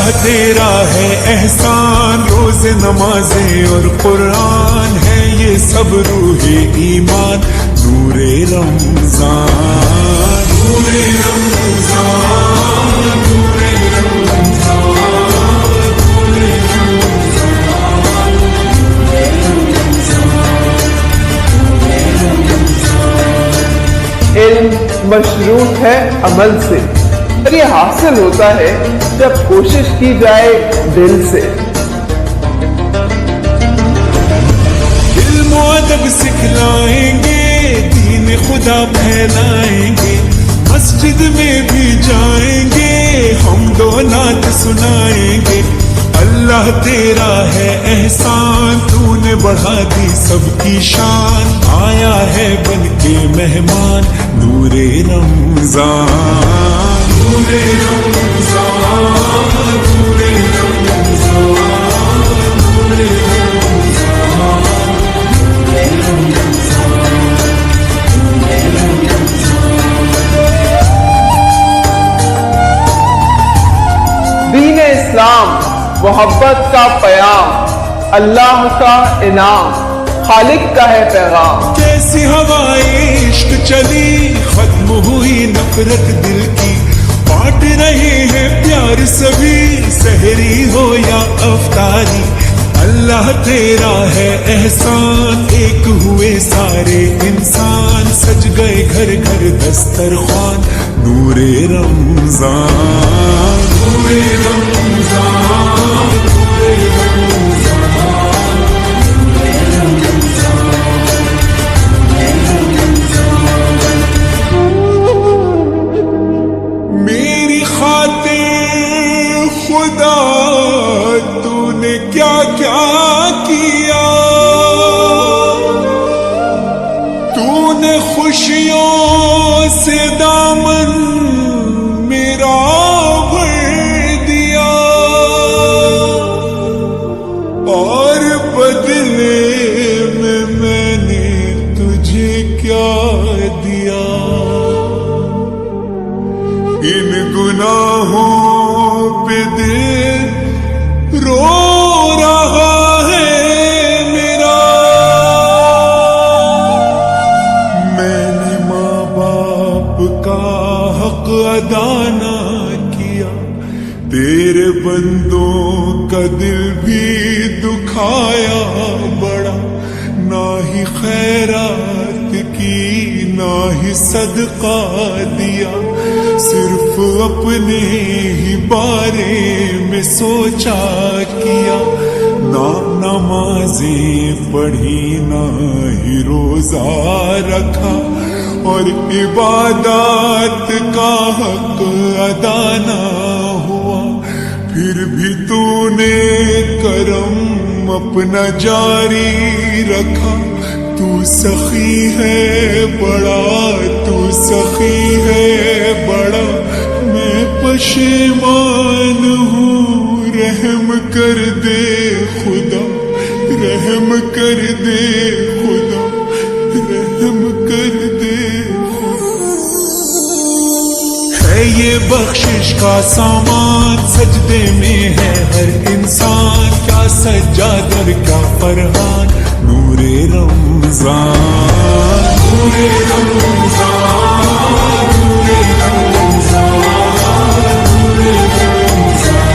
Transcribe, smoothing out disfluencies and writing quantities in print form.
اللہ تیرا ہے احسان، روز نمازیں اور قرآن ہے یہ سب روح ایمان، نور رمضان، نور رمضان، نور علم مشروط ہے عمل سے، اور یہ حاصل ہوتا ہے جب کوشش کی جائے دل سے۔ علم و ادب سکھلائیں گے، دین خدا پھیلائیں گے، مسجد میں بھی جائیں گے، حمد و نعت سنائیں گے۔ اللہ تیرا ہے احسان، تو نے بڑھا دی سب کی شان، آیا ہے بن کے مہمان، نور رمضان، نور رمضان، نور رمضان، نور دین اسلام محبت کا پیام، اللہ کا انعام، خالق کا ہے پیغام۔ کیسی ہوائیں عشق چلی، ختم ہوئی نفرت دل کی، بانٹ رہے ہیں پیار سبھی، سحری ہو یا افطاری۔ اللہ تیرا ہے احسان، ایک ہوئے سارے انسان، سج گئے گھر گھر دسترخوان، نور رمضان، نور رمضان، میری خاطر خدا تو نے کیا کیا کیا، تو نے خوشیوں سے دامن میرا بھر دیا، اور بدلے میں نے تجھے کیا دیا، ان گناہوں پہ دل رو رہا ہے میرا، میں نے ماں باپ کا حق ادا نہ کیا، تیرے بندوں کا دل بھی دکھایا بڑا، نہ ہی خیرات کی نہ ہی صدقہ دیا، صرف اپنے ہی بارے میں سوچا کیا، نہ نمازیں پڑھی نہ ہی روزہ رکھا، اور عبادات کا حق ادا نہ ہوا، پھر بھی تو نے کرم اپنا جاری رکھا، تو سخی ہے بڑا، تو سخی ہے بڑا، میں پشیمان ہوں، رحم کر دے خدا، رحم کر دے خدا، رحم کر دے خدا۔ ہے یہ بخشش کا سامان، سجدے میں ہے ہر انسان، کیا سجاد اور کیا فرحان، نور رمضان، نور رمضان، نور رمضان، نور رمضان۔